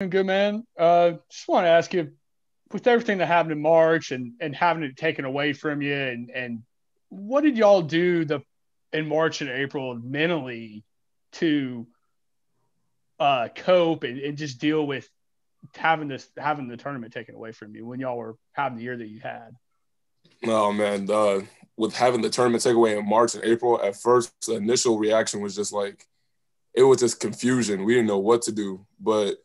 Good, man. Just want to ask you, with everything that happened in March and having it taken away from you, and what did y'all do in March and April mentally to cope and just deal with having the tournament taken away from you when y'all were having the year that you had? No, man. With having the tournament takeaway in March and April, at first, the initial reaction was just like, it was just confusion. We didn't know what to do. But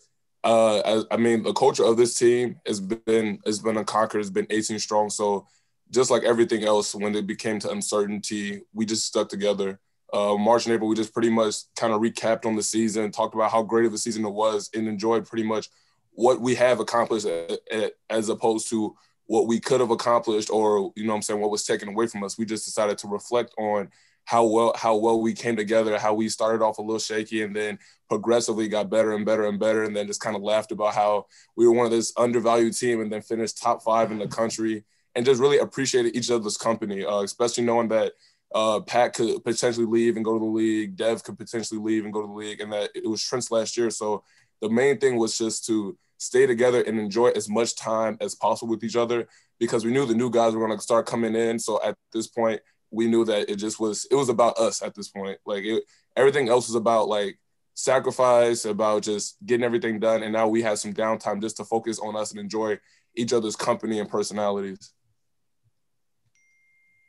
the culture of this team has been unconquered. It's been 18 strong. So just like everything else, when it became to uncertainty, we just stuck together. March and April, we just pretty much kind of recapped on the season, talked about how great of a season it was, and enjoyed pretty much what we have accomplished as opposed to what we could have accomplished or, what was taken away from us. We just decided to reflect on how well we came together, how we started off a little shaky and then progressively got better and better and better, and then just kind of laughed about how we were one of this undervalued team and then finished top 5 in the country and just really appreciated each other's company, especially knowing that Pat could potentially leave and go to the league, Dev could potentially leave and go to the league, and that it was Trent's last year. So the main thing was just to stay together and enjoy as much time as possible with each other because we knew the new guys were going to start coming in. So at this point, we knew that it was about us at this point. Everything else was about like sacrifice, about just getting everything done. And now we have some downtime just to focus on us and enjoy each other's company and personalities.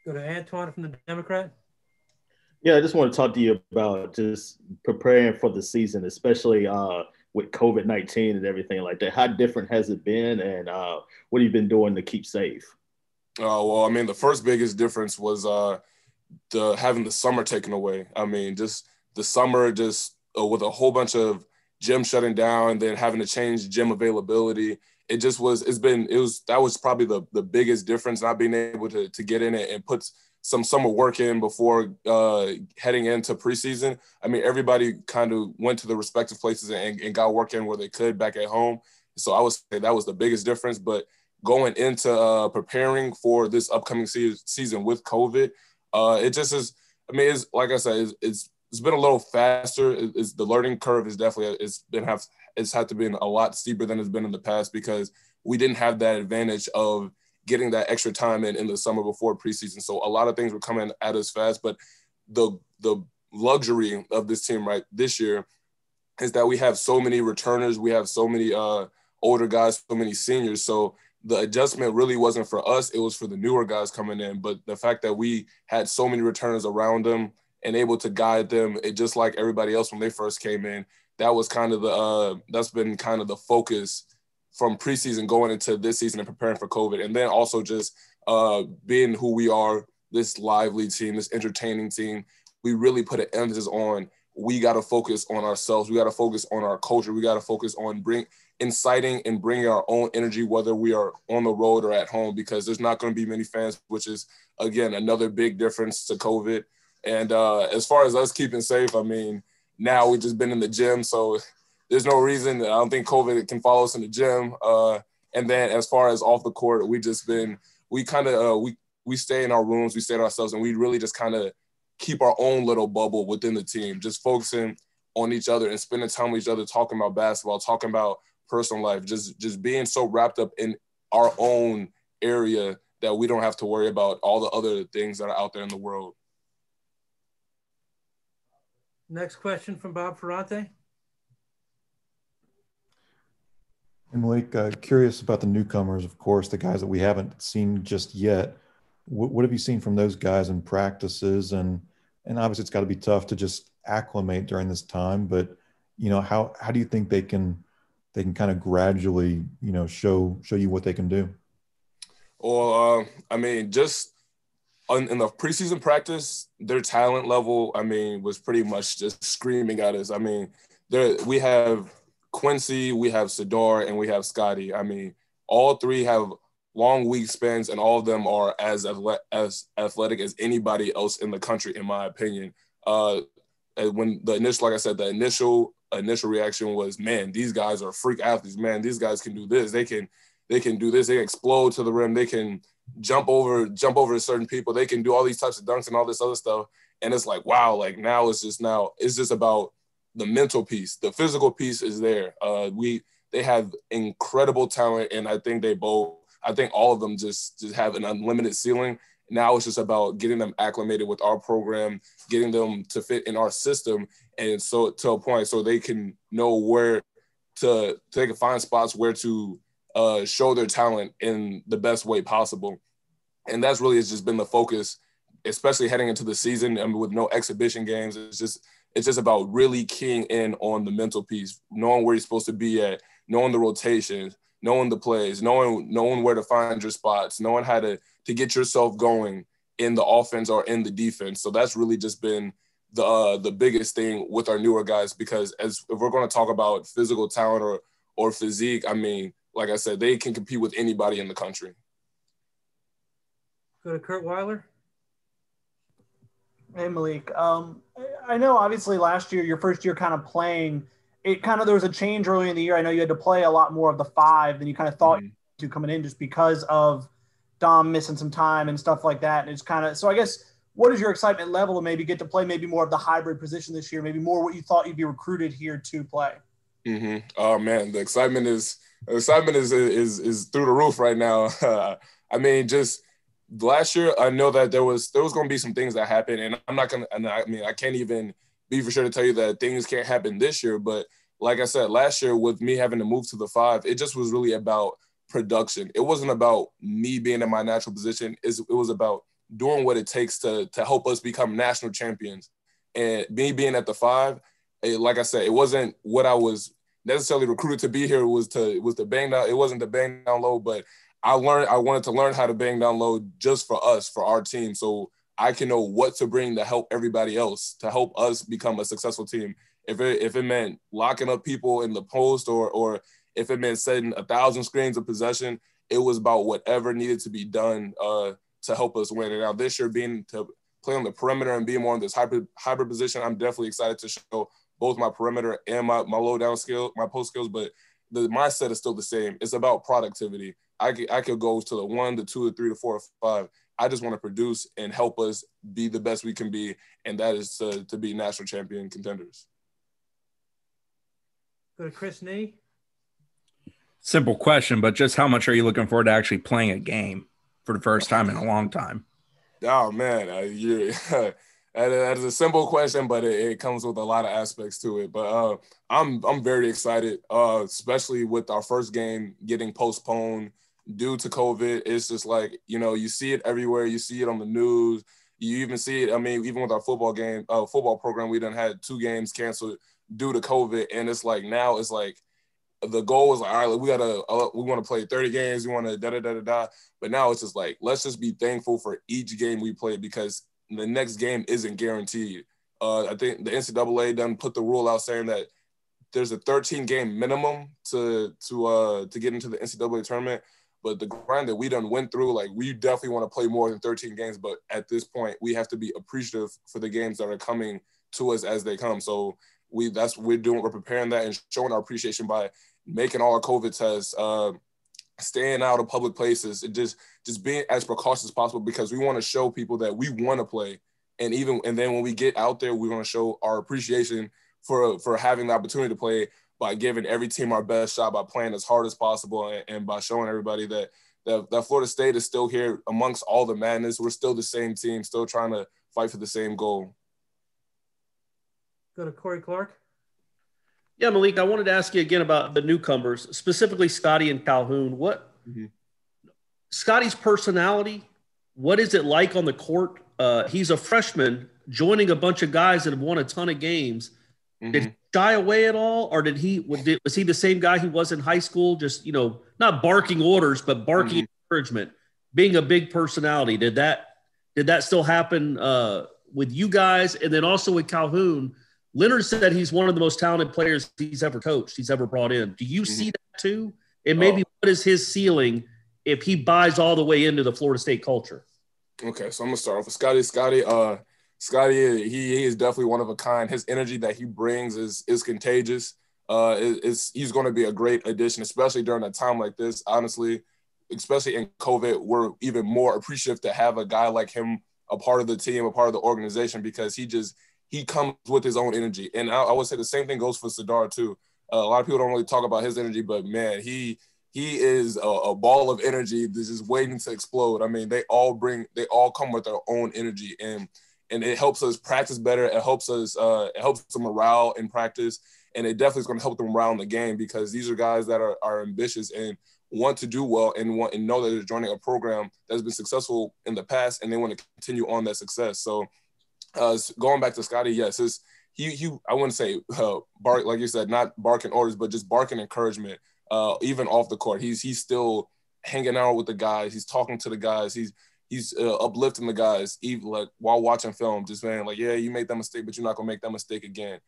Go to Antoine from the Democrat. Yeah, I just want to talk to you about just preparing for the season, especially with COVID-19 and everything like that. How different has it been, and what have you been doing to keep safe? The first biggest difference was having the summer taken away. Just the summer, with a whole bunch of gyms shutting down and then having to change gym availability. That was probably the biggest difference, not being able to get in it and put some summer work in before heading into preseason. Everybody kind of went to the respective places and got work in where they could back at home. So I would say that was the biggest difference. But going into preparing for this upcoming season with COVID, it just is. It's like I said, it's been a little faster. The learning curve is definitely it's had to be a lot steeper than it's been in the past because we didn't have that advantage of getting that extra time in the summer before preseason. So a lot of things were coming at us fast, but the luxury of this team right this year is that we have so many returners. We have so many older guys, so many seniors. So the adjustment really wasn't for us. It was for the newer guys coming in. But the fact that we had so many returners around them and able to guide them, just like everybody else when they first came in, that's been kind of the focus from preseason going into this season and preparing for COVID. And then also just being who we are, this lively team, this entertaining team, we really put an emphasis on we got to focus on ourselves. We got to focus on our culture. We got to focus on inciting and bringing our own energy, whether we are on the road or at home, because there's not going to be many fans, which is, again, another big difference to COVID. And as far as us keeping safe, now we've just been in the gym, so there's no reason. I don't think COVID can follow us in the gym. And then as far as off the court, we stay in our rooms, we stay to ourselves, and we really just kind of keep our own little bubble within the team, just focusing on each other and spending time with each other, talking about basketball, talking about personal life, just being so wrapped up in our own area that we don't have to worry about all the other things that are out there in the world. Next question from Bob Ferrante. And Malik, curious about the newcomers, of course, the guys that we haven't seen just yet. What have you seen from those guys in practices? And obviously it's got to be tough to just acclimate during this time, but how do you think they can kind of gradually, show you what they can do? Well, just in the preseason practice, their talent level, was pretty much just screaming at us. We have Quincy, we have Sardaar, and we have Scottie. All three have long wingspans, and all of them are as athletic as anybody else in the country, in my opinion. When the initial reaction was, man, these guys are freak athletes. Man, these guys can do this. They can do this. They can explode to the rim. They can jump over certain people. They can do all these types of dunks and all this other stuff. And it's like, wow, now it's just about the mental piece. The physical piece is there. They have incredible talent, and I think all of them just have an unlimited ceiling. Now it's just about getting them acclimated with our program, getting them to fit in our system, and so to a point so they can know where they can find spots where to show their talent in the best way possible. And that's really has just been the focus, especially heading into the season. I mean, with no exhibition games, it's just about really keying in on the mental piece, knowing where you're supposed to be at, knowing the rotations, knowing the plays, knowing where to find your spots, knowing how to get yourself going in the offense or in the defense. So that's really just been the biggest thing with our newer guys, because if we're going to talk about physical talent or physique, I mean, like I said, they can compete with anybody in the country. Go to Kurt Weiler. Hey, Malik. I know obviously last year, your first year kind of playing, there was a change early in the year. I know you had to play a lot more of the 5 than you kind of thought to coming in, just because of Dom missing some time and stuff like that. And it's kind of, so I guess, what is your excitement level to maybe get to play maybe more of the hybrid position this year, maybe more what you thought you'd be recruited here to play? Mm-hmm. Oh man, the excitement is through the roof right now. I mean, just last year, I know that there was going to be some things that happened, and I can't even be for sure to tell you that things can't happen this year. But like I said, last year with me having to move to the 5, it just was really about production. It wasn't about me being in my natural position. It was about doing what it takes to help us become national champions. And me being at the 5, like I said, it wasn't what I was necessarily recruited to be here. It was to bang down. It wasn't to bang down low, but I wanted to learn how to bang down low just for us, for our team, so I can know what to bring to help everybody else, to help us become a successful team. If it meant locking up people in the post or if it meant setting 1,000 screens of possession, it was about whatever needed to be done to help us win. And now this year, being to play on the perimeter and be more in this hybrid position, I'm definitely excited to show both my perimeter and my low down skill, my post skills. But the mindset is still the same. It's about productivity. I could go to the 1, the 2, the 3, the 4, or 5. I just want to produce and help us be the best we can be, and that is to be national champion contenders. Go to Chris Nee. Simple question, but just how much are you looking forward to actually playing a game for the first time in a long time? Oh, man, that is a simple question, but it comes with a lot of aspects to it. But I'm very excited, especially with our first game getting postponed due to COVID. It's just like, you see it everywhere. You see it on the news. You even see it. I mean, even with our football program, we done had 2 games canceled due to COVID. And it's like, now it's like, the goal was like, all right, we want to play 30 games. We want to da-da-da-da-da. But now it's just like, let's just be thankful for each game we play, because the next game isn't guaranteed. I think the NCAA done put the rule out saying that there's a 13-game minimum to get into the NCAA tournament. But the grind that we done went through, like, we definitely want to play more than 13 games. But at this point, we have to be appreciative for the games that are coming to us as they come. So that's what we're doing. We're preparing that and showing our appreciation by making all our COVID tests, staying out of public places, and just being as precautious as possible, because we want to show people that we want to play. And then when we get out there, we want to show our appreciation for having the opportunity to play, by giving every team our best shot, by playing as hard as possible, and by showing everybody that Florida State is still here amongst all the madness. We're still the same team, still trying to fight for the same goal. Go to Corey Clark. Yeah, Malik, I wanted to ask you again about the newcomers, specifically Scottie and Calhoun. Scottie's personality, what is it like on the court? He's a freshman joining a bunch of guys that have won a ton of games. Mm-hmm. Did he shy away at all, or was he the same guy he was in high school? Just, not barking orders, but barking encouragement, being a big personality. Did that still happen with you guys? And then also with Calhoun, Leonard said he's one of the most talented players he's ever coached, he's ever brought in. Do you see that too? And maybe what is his ceiling if he buys all the way into the Florida State culture? Okay, so I'm going to start off with Scottie. Scottie, he is definitely one of a kind. His energy that he brings is contagious. He's going to be a great addition, especially during a time like this. Honestly, especially in COVID, we're even more appreciative to have a guy like him a part of the team, a part of the organization, because he comes with his own energy. And I would say the same thing goes for Sardaar too. A lot of people don't really talk about his energy, but man, he is a ball of energy that's just waiting to explode. I mean, they all come with their own energy, and it helps us practice better. It helps the morale in practice, and it definitely is going to help them around the game, because these are guys that are ambitious and want to do well and know that they're joining a program that's been successful in the past, and they want to continue on that success. So going back to Scottie, yes, I wouldn't say bark, like you said, not barking orders, but just barking encouragement. Even off the court, he's still hanging out with the guys. He's talking to the guys. He's uplifting the guys, even like while watching film, just saying like, yeah, you made that mistake, but you're not gonna make that mistake again.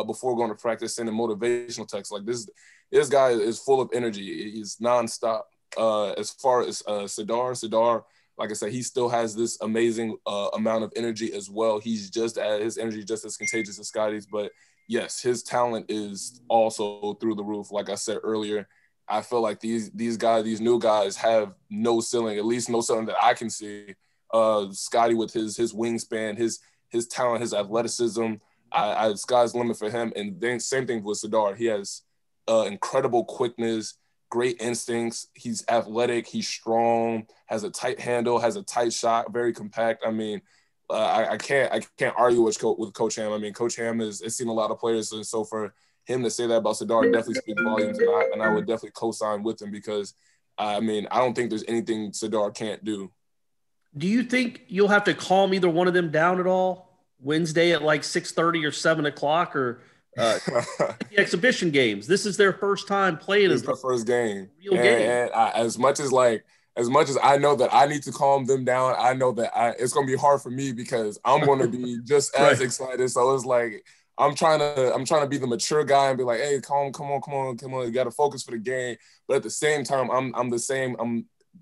Before going to practice, sending motivational texts. Like this guy is full of energy. He's nonstop. As far as Sardaar, like I said, he still has this amazing amount of energy as well. His energy just as contagious as Scottie's, but yes, his talent is also through the roof. Like I said earlier, I feel like these new guys have no ceiling, at least no ceiling that I can see. Scottie with his wingspan, his talent, his athleticism, sky's the limit for him. And then same thing with Sardaar. He has incredible quickness, great instincts. He's athletic. He's strong. Has a tight handle. Has a tight shot. Very compact. I mean, I can't argue with Coach Ham. I mean, Coach Ham has seen a lot of players, and so for him to say that about Sardaar definitely speaks volumes, and I would definitely co-sign with him, because I mean, I don't think there's anything Sardaar can't do. Do you think you'll have to calm either one of them down at all Wednesday at like 6:30 or 7 o'clock, or the exhibition games? This is their first time playing. It's their first game. Real game. And as much as I know that I need to calm them down, I know that it's going to be hard for me, because I'm going to be just as excited. So it's like I'm trying to be the mature guy and be like, hey, come on, you got to focus for the game. But at the same time, I'm the same.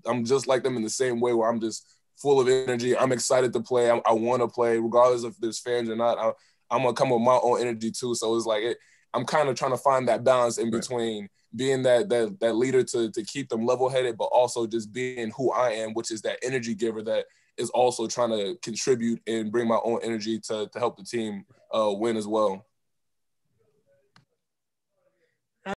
I'm just like them in the same way, where I'm just full of energy. I'm excited to play. I want to play, regardless if there's fans or not. I'm gonna come with my own energy too. So it's like I'm kind of trying to find that balance in between being that leader to keep them level-headed, but also just being who I am, which is that energy giver that is also trying to contribute and bring my own energy to help the team win as well.